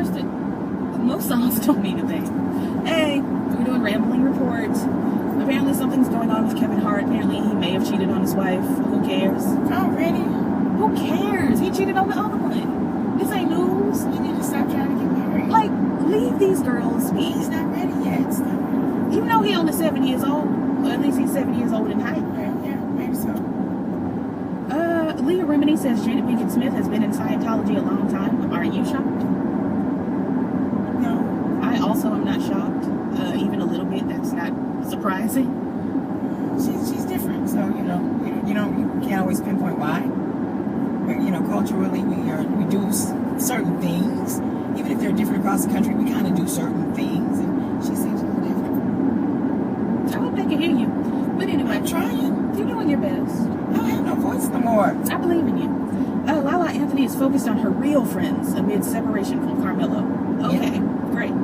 first, most songs don't mean a thing. Hey, we're doing rambling reports. Apparently something's going on with Kevin Hart. Apparently he may have cheated on his wife. Who cares? Already? Who cares? He cheated on the other one. This ain't news. You need to stop trying to get married. Like, leave these girls be. He's not ready yet. You know he only 7 years old. Or at least he's 7 years old in height. Yeah, maybe so. Leah Remini says Jada Pinkett Smith has been in Scientology a long time. Aren't you shocked? No. I also am not shocked. Even a little bit. That's not surprising. She's different, so you can't always pinpoint why. But culturally, we do certain things, even if they're different across the country. We kind of do certain things, and she seems a little different. I hope they can hear you. But anyway, I'm trying. You're doing your best. I don't have no voice no more. I believe in you. Lala Anthony is focused on her real friends amid separation from Carmelo. Okay, great.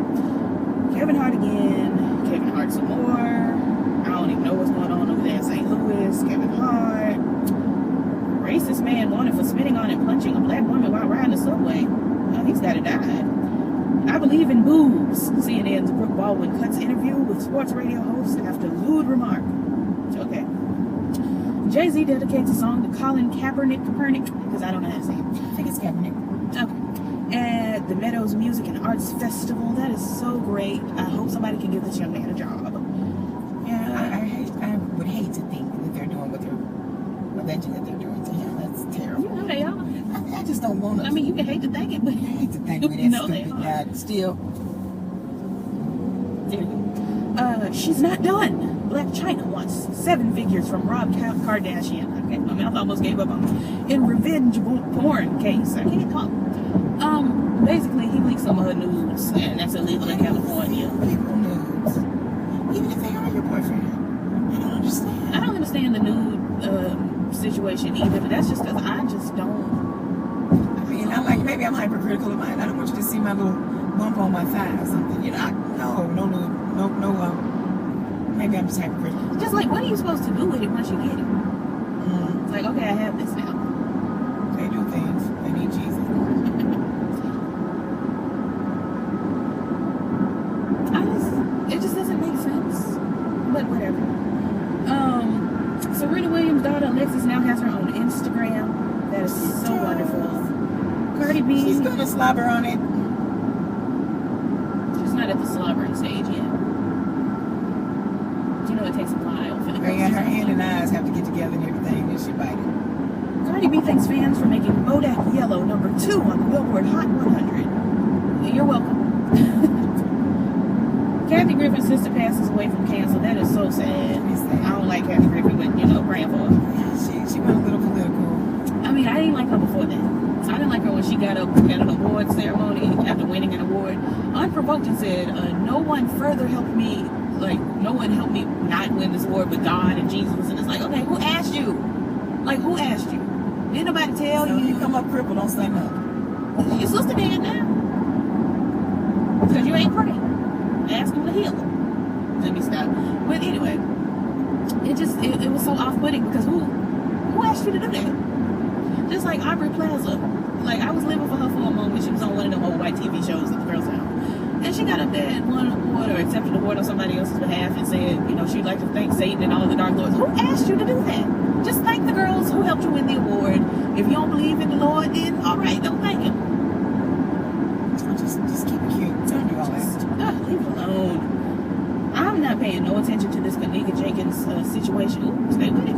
Kevin Hart again. Kevin Hart some more. I don't even know what's going on over there in St. Louis. Kevin Hart. Racist man wanted for spitting on and punching a black woman while riding the subway. He's got to die. I believe in boobs. CNN's Brooke Baldwin cuts interview with sports radio host after lewd remark. Okay. Jay-Z dedicates a song to Colin Kaepernick, because I don't know how to say it. I think it's Kaepernick. Okay. At the Meadows Music and Arts Festival. That is so great. I hope somebody can give this young man a job. Yeah, I would hate to think that they're doing what they're alleging that they're doing to him. That's terrible. You know they are. I just don't want to. I mean, you can hate to think it, but I hate to think of it. That's stupid. Yeah, still. She's not done. Black Chyna wants 7 figures from Rob Kardashian. Okay, my mouth almost gave up on me. In revenge porn case. I can't talk. Basically, he leaked some of her nudes, and that's illegal in California. People nudes. Even if they are your boyfriend. I don't understand. I don't understand the nude situation either, but that's just because I just don't. I mean, maybe I'm hypercritical of mine. I don't want you to see my little bump on my thigh or something. No nude. No, maybe I'm just hypercritical. Just like, what are you supposed to do with it once you get it? It's like, okay, I have this now. They do things. They need Jesus. It just doesn't make sense. But whatever. Serena Williams' daughter Alexis now has her own Instagram. That is so wonderful. Cardi B. She's gonna slobber on it. She's not at the slobbering stage yet. You know it takes a while for the girls. Yeah, her hand and eyes have to get together and everything, then she bite it. Cardi B thanks fans for making Bodak Yellow #2 on the Billboard Hot 100. You're welcome. Kathy Griffin's sister passes away from cancer. That is so sad. I don't like Kathy Griffin, but praying for her. She went a little political. I mean, I didn't like her before that. I didn't like her when she got up at an award ceremony after winning an award, unprovoked, and said, no one further helped me, no one helped me not win this award but God and Jesus. And it's like, okay, who asked you? Who asked you? Didn't nobody tell you? You come up crippled, don't say no. Your sister did now. Because you ain't praying. Ask him to heal her. Let me stop. But anyway, it was so off-putting because who asked you to do that? Just like Aubrey Plaza. I was living for her for a moment. She was on one of them old white TV shows at the girls' house. And she got up there and won an award or accepted an award on somebody else's behalf and said, she'd like to thank Satan and all the dark lords. Who asked you to do that? Just thank the girls who helped you win the award. If you don't believe in the Lord, then all right, don't thank him. Just keep it cute. Don't do all that. Leave it alone. I'm not paying no attention to this Kanika Jenkins situation. Ooh, stay with it.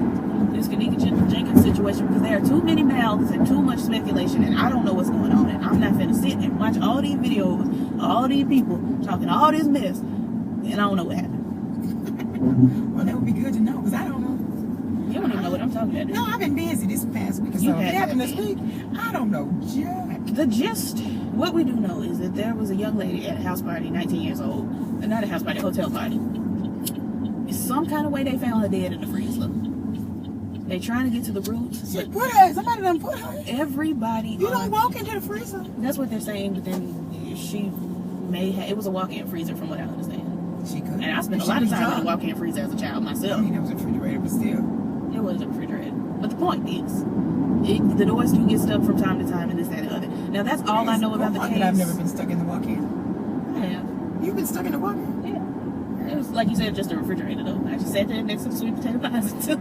This Kanika Jenkins situation because there are too many mouths and too much speculation, and I don't know what's going on. And I'm not finna sit and watch all these videos, all these people talking all this mess, and I don't know what happened. Well, that would be good to know because I don't know. You don't even know what I'm talking about. No, I've been busy this past week. So what happened this week? I don't know, Jack. The gist, what we do know is that there was a young lady at a house party, 19 years old. Not a house party, a hotel party. Some kind of way they found her dead in the freezer. They trying to get to the roots. Somebody done put her. Everybody. You don't walk into the freezer. That's what they're saying, but then she may have, it was a walk-in freezer from what I understand. She could. And I spent a lot of time in a walk-in freezer as a child myself. I mean, it was a refrigerator, but still. It was a refrigerator. But the point is, the doors do get stuck from time to time and this, that, and the other. Now that's all I know about the case. I've never been stuck in the walk-in. I have. You've been stuck in the walk-in? Yeah. It was, like you said, just a refrigerator, though. I just sat there next to the sweet potato pies until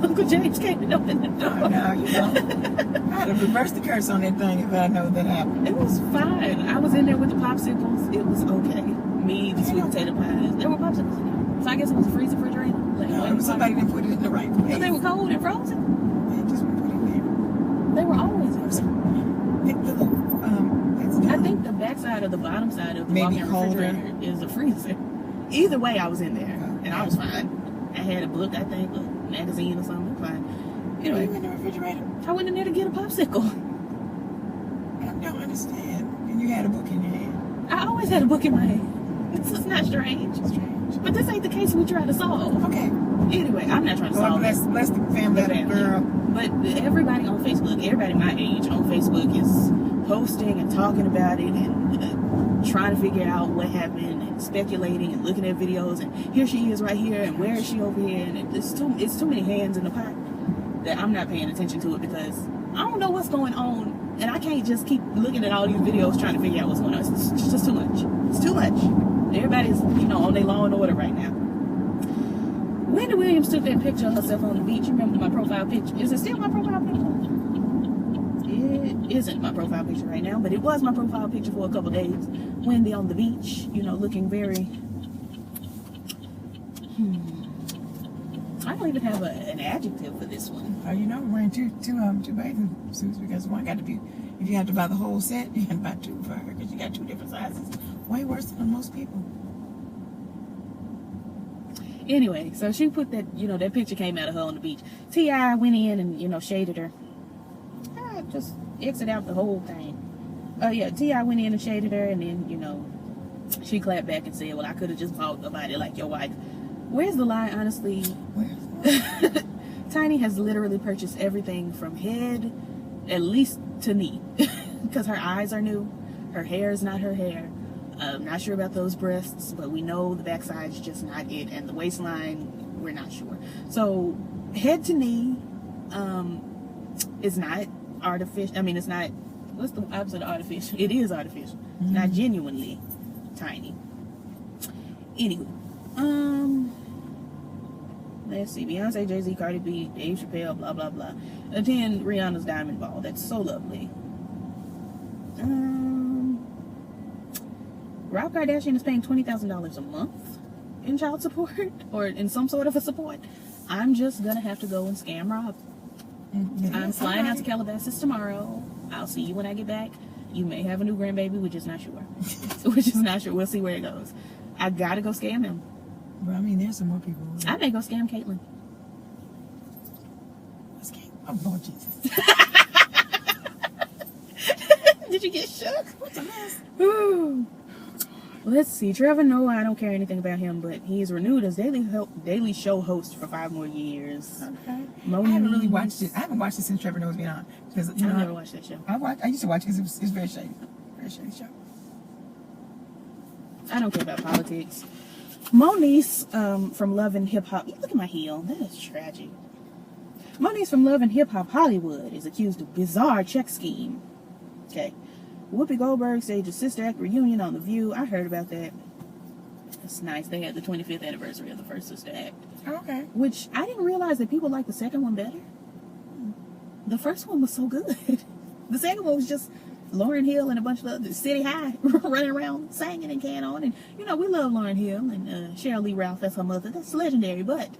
Uncle James came and opened the door. Oh, no, you don't. I'd have reversed the curse on that thing if I know that happened. It was fine. I was in there with the popsicles. It was okay. Me, the sweet potato pies. There were popsicles in there. So I guess it was a freezer refrigerator. Like, No, somebody didn't put it in the right place. So they were cold and frozen. They just put it there. They were always in there. I I think the backside or the bottom side of the Maybe walk-in colder. refrigerator is a freezer. Either way, I was in there, and I was fine. I had a book, I think, a magazine or something. Fine. You Anyway, in the refrigerator. I went in there to get a popsicle. I don't understand. And you had a book in your hand. I always had a book in my hand. This is not strange. Strange. But this ain't the case we try to solve. Okay. Anyway, I'm not trying to Well, solve it. bless the family, girl. But everybody on Facebook, everybody my age on Facebook is posting and talking about it and trying to figure out what happened and speculating and looking at videos and here she is right here and where is she over here, and it's too many hands in the pot that I'm not paying attention to it because I don't know what's going on, and I can't just keep looking at all these videos trying to figure out what's going on. It's just too much. It's too much. Everybody's on their Law and Order right now. Wendy Williams took that picture of herself on the beach. You remember my profile picture? Is it still my profile picture? It isn't my profile picture right now, but it was my profile picture for a couple days. Wendy on the beach, looking very... I don't even have an adjective for this one. Oh, I'm wearing two bathing suits because one got to be... If you have to buy the whole set, you have to buy two for her because you got two different sizes. Way worse than most people. Anyway, so she put that, that picture came out of her on the beach. T.I. went in and, shaded her. Just exit out the whole thing. Oh, yeah, T.I. went in and shaded her, and then, she clapped back and said, well, I could have just bought a body like your wife. Where's the lie, honestly? Tiny has literally purchased everything from head, at least to knee. Because her eyes are new. Her hair is not her hair. I'm not sure about those breasts, but we know the backside's just not it, and the waistline, we're not sure. So head to knee is not artificial. I mean, it's not, what's the opposite of artificial? It is artificial. Mm-hmm. It's not genuinely tiny. Anyway, let's see. Beyonce, Jay-Z, Cardi B, Dave Chappelle, blah, blah, blah. Attend Rihanna's Diamond Ball. That's so lovely. Rob Kardashian is paying $20,000 a month in child support or in some sort of a support. I'm just gonna have to go and scam Rob. I'm flying out to Calabasas tomorrow. I'll see you when I get back. You may have a new grandbaby. We're just not sure. We'll see where it goes. I gotta go scam him. Well, I mean, there's some more people. I may go scam Caitlyn. Scam? Oh, Lord Jesus. Did you get shook? What's a mess? Ooh. Let's see. Trevor Noah, I don't care anything about him, but he's renewed as daily show host for 5 more years. Okay. Monique. I haven't really watched it. I haven't watched it since Trevor Noah's been on. Because, I've never watched that show. I used to watch it because it's very shady. Very shady show. I don't care about politics. Moniece from Love and Hip Hop. Look at my heel. That is tragic. Moniece from Love and Hip Hop Hollywood is accused of bizarre check scheme. Okay. Whoopi Goldberg staged a Sister Act reunion on The View. I heard about that. It's nice. They had the 25th anniversary of the first Sister Act. Okay. Which I didn't realize that people liked the second one better. The first one was so good. The second one was just Lauryn Hill and a bunch of other City High running around singing and carrying on. And, we love Lauryn Hill and Cheryl Lee Ralph. That's her mother. That's legendary. But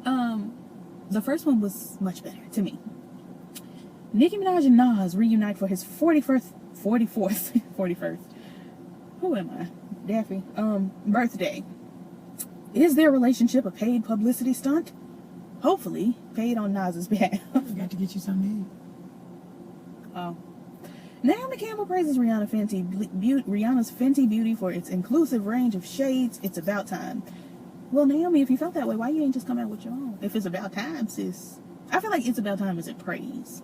the first one was much better to me. Nicki Minaj and Nas reunite for his 44th. Who am I? Daffy. Birthday. Is their relationship a paid publicity stunt? Hopefully, paid on Nas's behalf. I got to get you something to eat. Oh. Naomi Campbell praises Rihanna's Fenty Beauty for its inclusive range of shades. It's about time. Well, Naomi, if you felt that way, why you ain't just come out with your own? If it's about time, sis. I feel like it's about time isn't praise.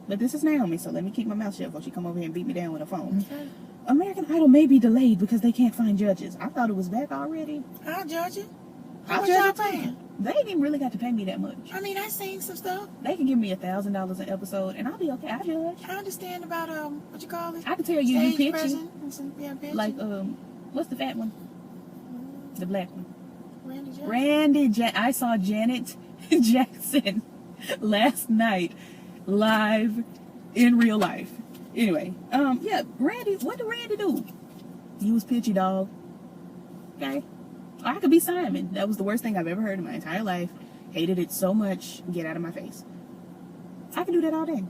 But this is Naomi, so let me keep my mouth shut before she come over here and beat me down with a phone. Okay. American Idol may be delayed because they can't find judges. I thought it was back already. I'll judge it. How I'll much judge y'all it too. paying? They ain't even really got to pay me that much. I mean, I seen some stuff. They can give me $1,000 an episode, and I'll be okay. I judge. I understand about what you call it. I can tell you, you Stage pitching. presence. Yeah, pitching. Like what's the fat one? The black one. Randy Jackson. I saw Janet Jackson last night live in real life. Anyway, yeah, Randy. What did Randy do? He was pitchy, dog. Okay. I could be Simon. That was the worst thing I've ever heard in my entire life. Hated it so much. Get out of my face. I can do that all day.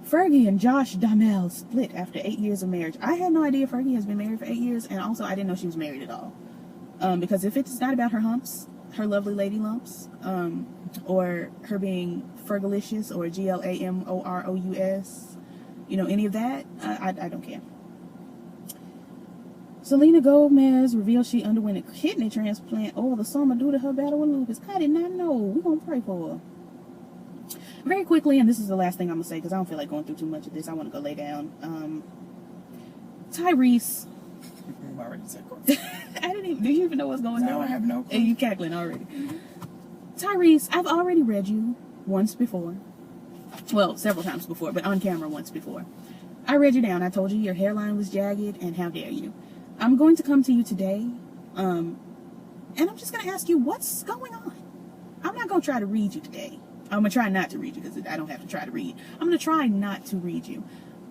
Fergie and Josh Duhamel split after 8 years of marriage. I had no idea Fergie has been married for 8 years, and also I didn't know she was married at all. Because if it's not about her humps, her lovely lady lumps, or her being Fergalicious or GLAMOROUS, you know, any of that, I don't care. Selena Gomez revealed she underwent a kidney transplant over the summer due to her battle with lupus. I did not know. We're going to pray for her. Very quickly, and this is the last thing I'm going to say because I don't feel like going through too much of this. I want to go lay down. Tyrese. I've already said Do you even know what's going on? No, I have no clue. And you cackling already. Tyrese, I've already read you once before. Well, several times before, but on camera once before. I read you down. I told you your hairline was jagged, and how dare you. I'm going to come to you today, and I'm just going to ask you what's going on. I'm not going to try to read you today. I'm going to try not to read you because I don't have to try to read. I'm going to try not to read you.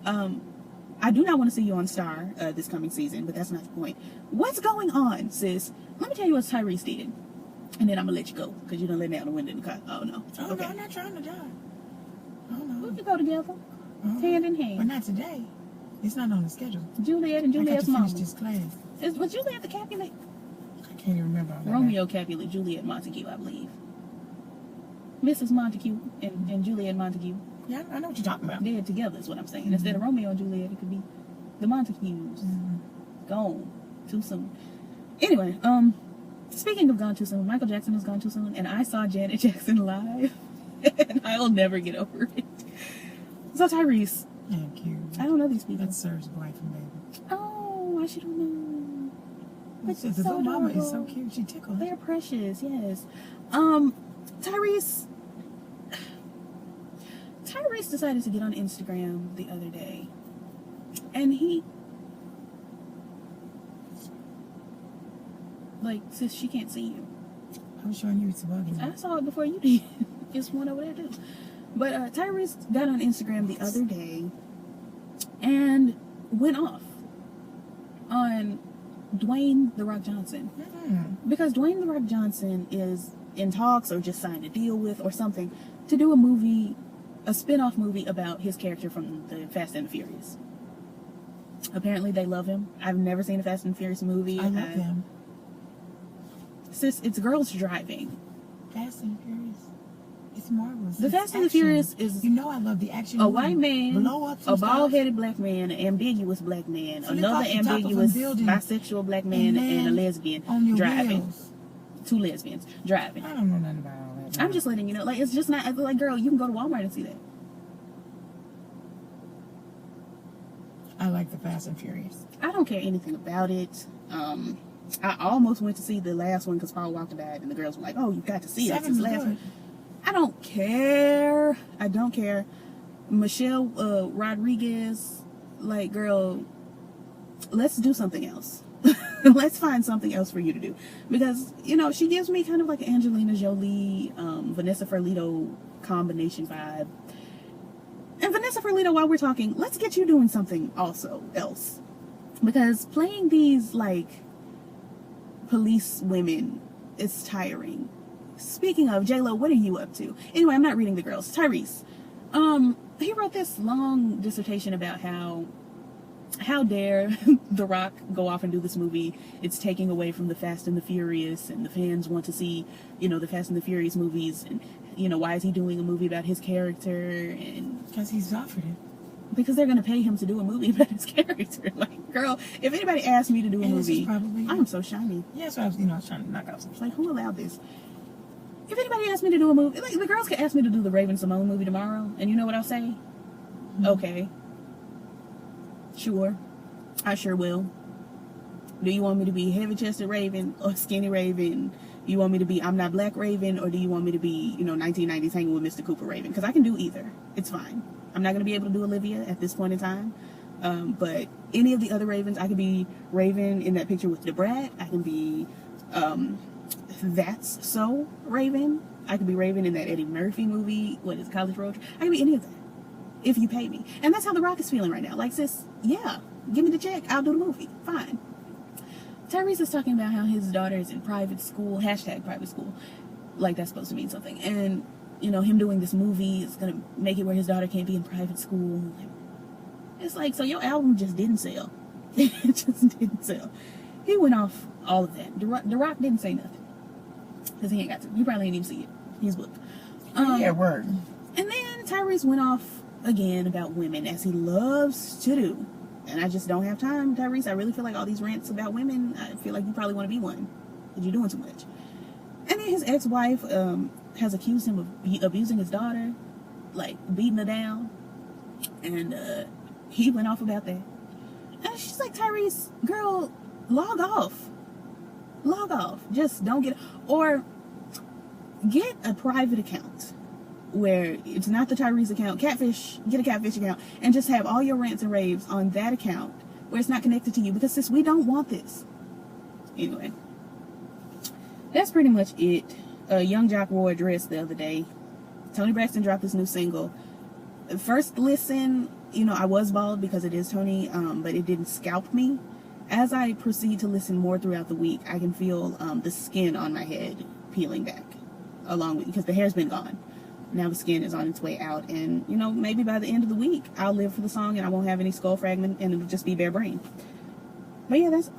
I do not want to see you on Star this coming season, but that's not the point. What's going on, sis? Let me tell you what Tyrese did, and then I'm going to let you go because you done let me out the window in the car. Oh, no. Oh, okay. no, I'm not trying to die. Oh, no. We can go together, hand in hand. But not today. It's not on the schedule. Juliet and Juliet's mom. I got to finish this class. Was Juliet the Capulet? I can't even remember. Romeo Capulet, Juliet Montague, I believe. Mrs. Montague and Juliet Montague. Yeah, I know what you're talking about. They're together is what I'm saying. Instead of Romeo and Juliet, it could be the Montagues. Gone too soon. Anyway, speaking of gone too soon, Michael Jackson has gone too soon, and I saw Janet Jackson live, and I'll never get over it. So Tyrese. Thank you. I don't know these people. That serves wife and baby. Oh, I should know. The little mama is so cute. She tickles. They're precious, yes. Tyrese decided to get on Instagram the other day, and he, like, sis, she can't see you. I was showing you it's bugging. I saw it before you did. Just one over there too. But Tyrese got on Instagram the other day and went off on Dwayne "The Rock" Johnson. Because Dwayne "The Rock" Johnson is in talks or just signed a deal with or something to do a movie, a spin-off movie about his character from the Fast and the Furious. Apparently they love him. I've never seen a Fast and Furious movie. I love them. Sis, it's girls driving. Fast and Furious. It's marvelous. The Fast and the Furious is... You know I love the action. A white man, a bald-headed black man, an ambiguous black man, another ambiguous bisexual black man, and a lesbian driving. Wheels. 2 lesbians driving. I don't know nothing about all that. I'm just letting you know. Like, it's just not... Like, girl, you can go to Walmart and see that. I like the Fast and Furious. I don't care anything about it. I almost went to see the last one because Paul Walker died, and the girls were like, "Oh, you got to see it. It's his last one." I don't care. I don't care. Michelle Rodriguez, like, girl, let's do something else. Let's find something else for you to do. Because, you know, she gives me kind of like an Angelina Jolie, Vanessa Ferlito combination vibe. And Vanessa Ferlito, while we're talking, let's get you doing something also else. Because playing these, like, police women is tiring. Speaking of, J-Lo, what are you up to? Anyway, I'm not reading the girls. Tyrese. He wrote this long dissertation about how dare The Rock go off and do this movie. It's taking away from the Fast and the Furious, and the fans want to see, you know, the Fast and the Furious movies, and, you know, why is he doing a movie about his character? And because he's offered it. Because they're going to pay him to do a movie about his character. Like, girl, if anybody asked me to do a movie, I'm so shiny. Yeah, so I was trying to knock out some. Like, who allowed this? If anybody asked me to do a movie, like, the girls could ask me to do the Raven Simone movie tomorrow, and you know what I'll say? Mm-hmm. Okay. Sure. I sure will. Do you want me to be heavy-chested Raven or skinny Raven, You want me to be I'm Not Black Raven, or do you want me to be, 1990s hanging with Mr. Cooper Raven? Because I can do either. It's fine. I'm not going to be able to do Olivia at this point in time. But any of the other Ravens, I could be Raven in that picture with DeBrat. I can be That's So Raven. I could be Raven in that Eddie Murphy movie. What is College Road? I could be any of that if you pay me. And that's how The Rock is feeling right now. Like, sis, yeah, give me the check. I'll do the movie. Fine. Tyrese is talking about how his daughter is in private school, hashtag private school. Like, that's supposed to mean something. And, him doing this movie is going to make it where his daughter can't be in private school. It's like, so your album just didn't sell. It just didn't sell. He went off all of that. The Rock didn't say nothing. Because he ain't got to. He probably ain't even see it. He's booked. Yeah, word. And then Tyrese went off again about women, as he loves to do. And I just don't have time, Tyrese. I really feel like all these rants about women, I feel like you probably want to be one. Because you're doing too much. And then his ex-wife has accused him of abusing his daughter. Like, beating her down. And he went off about that. And she's like, Tyrese, girl, log off. Log off. Just don't get... Or get a private account where it's not the Tyrese account. Catfish, get a Catfish account and just have all your rants and raves on that account where it's not connected to you, because sis, we don't want this. Anyway, that's pretty much it. Young Jock wore a dress the other day. Toni Braxton dropped this new single. First listen, I was bald because it is Toni, but it didn't scalp me. As I proceed to listen more throughout the week, I can feel the skin on my head peeling back, along with, because the hair's been gone. Now the skin is on its way out, and maybe by the end of the week I'll live for the song and I won't have any skull fragment and it'll just be bare brain. But yeah, that's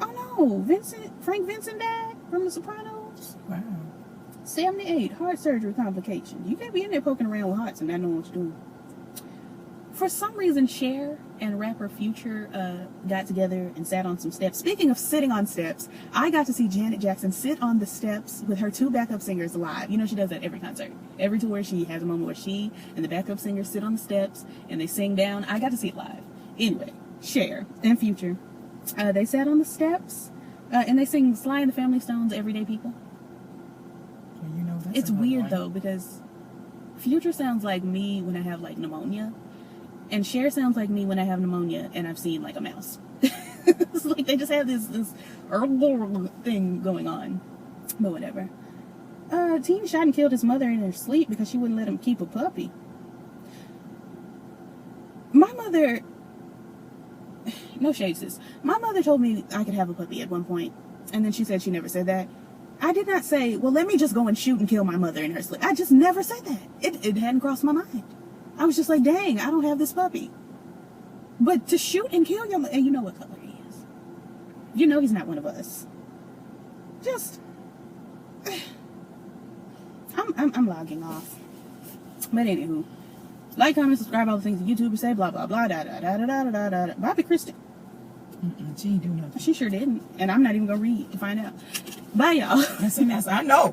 Frank Vincent died from The Sopranos. Wow. 78, heart surgery complication. You can't be in there poking around with hearts and not knowing what you're doing. For some reason, Cher and rapper Future got together and sat on some steps. Speaking of sitting on steps, I got to see Janet Jackson sit on the steps with her two backup singers live. She does that every concert. Every tour, she has a moment where she and the backup singers sit on the steps and they sing down. I got to see it live. Anyway, Cher and Future, they sat on the steps and they sing Sly and the Family Stone's Everyday People. Well, that's it's weird, though, because Future sounds like me when I have, pneumonia. And Cher sounds like me when I have pneumonia and I've seen, a mouse. It's like they just have this thing going on. But whatever. Teen shot and killed his mother in her sleep because she wouldn't let him keep a puppy. My mother... No shade, sis. My mother told me I could have a puppy at one point. And then she said she never said that. I did not say, well, let me just go and shoot and kill my mother in her sleep. I just never said that. It hadn't crossed my mind. I was just like, dang, I don't have this puppy. But to shoot and kill your mother, and you know what color he is. He's not one of us. Just, I'm logging off. But anywho, like, comment, subscribe, all the things the YouTubers say, blah, blah, blah, da, da, da, da, da, da, da, da. Bobby Kristen. She ain't do nothing. She sure didn't. And I'm not even going to read to find out. Bye, y'all. That's a mess. I know.